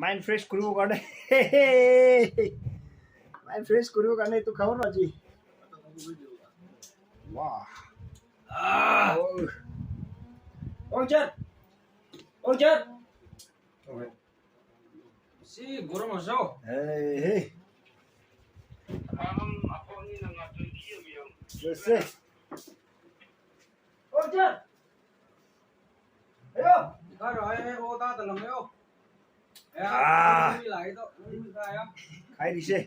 Mind fresh কৰিব কাৰণে mind fresh কৰিব কাৰণে এইটো খাব ন আজি বাহ Si gurung masuk. Hey. Yes, sir. Orchard. Ayo. Có rồi, ô ta từng làm yêu. Đi lại đó, đi lại á. Khai đi xe.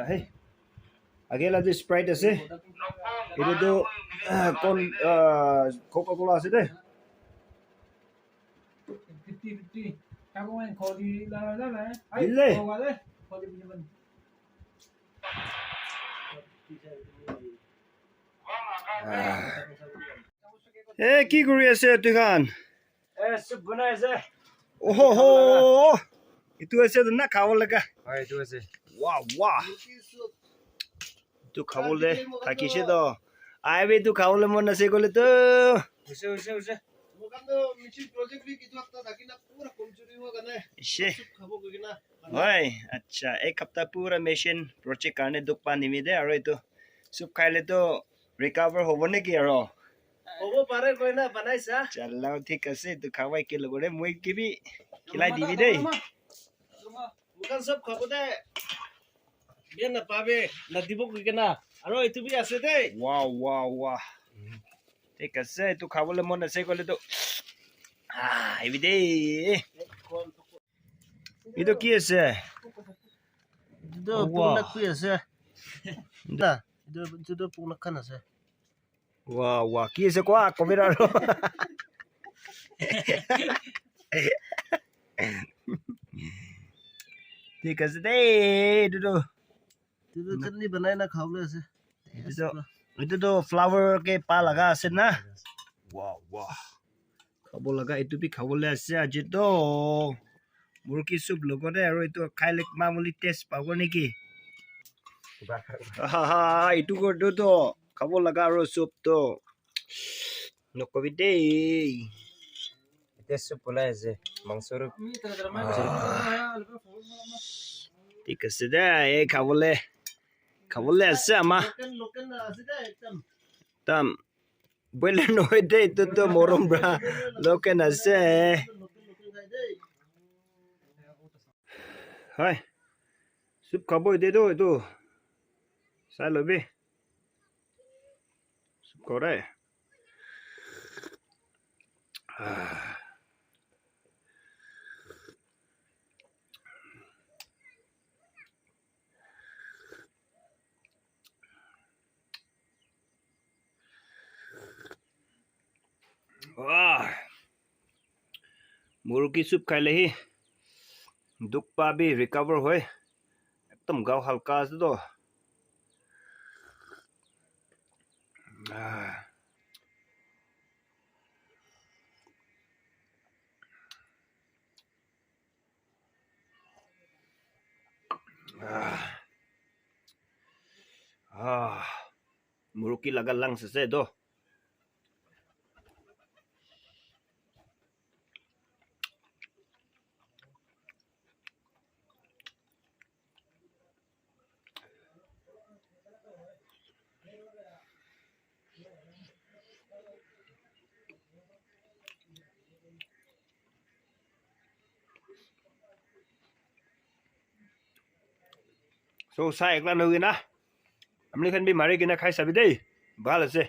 Hey. Agela the Sprite আছে এটা তো কোন Coca-Cola আছে দে 50-50. Kamu main kalau di dalam ya. Dile. Bawa deh. Kalau di pinjaman. কি কৰি আছে তুখান Soup বনাই আছে। ওহো ইটো আছে না খাব লাগা হয় এইটো আছে। वाह वाह তো খাবলে থাকিছে তো আইবে তো খাবলে মন আছে গলে তো হৈছে। মোকানো মিছিল প্ৰজেক্ট বি কিটো একটা থাকি না পুৰা কমজোৰি হোৱা গানে ইসে খাব গই না হয় আচ্ছা এক সপ্তাহ পুৰা মেশিন প্ৰজেক্ট কাৰণে দুখ পা নিমিদে আৰু এইটো চুপ খাইলে তো ৰিকভাৰ হ'ব নেকি আৰু হ'ব পাৰে কই না বনাইছা চালাও ঠিক আছে তো খাৱাই কি লগৰে মই কিবি খিলাই দিবি দেই মোকান সব খাব দে বিয়া নাপাবে না দিব গই না আৰু এইটো বি আছে দে वाह वाह वाह ঠিক আছে তো খাবলে মন আছে গলে তো আহিবি দেই এইটো কি আছে তো পুনক কি আছে দা তো পুনক খান আছে वाह वाह কি আছে কোৱা কবিৰ আৰু ঠিক আছে দেই এইটো চাটনি বনাই না খাবলে আছে itu tuh flower ke pa laga ase na wow wow khabo laga itu bi khabole ase aji to murki soup logone aro itu khaile mamuli taste pabo neki ha itu ko to khabo laga aro soup to nokobi dei Itu soup boleh আছে মাংসৰ ঠিক আছে দে এই খাবলে আছে আমা local আছে দে একদম tam বলে নয় দে তো তো মরম ব্রা লোকেন আছে লোকেল খাই দে হয় soup খাব দে তো এইটো চাই লবি soup কৰে মুৰ্গী চুপ খাইলেহি দুখ পাবি ৰিকভাৰ হয় একদম গাও হালকা আছে তো মুৰ্গী লাগা লাংছ আছে তো So saya eklan lagi na. Amli kan bi mari kena khai sabi dei. Bal ase.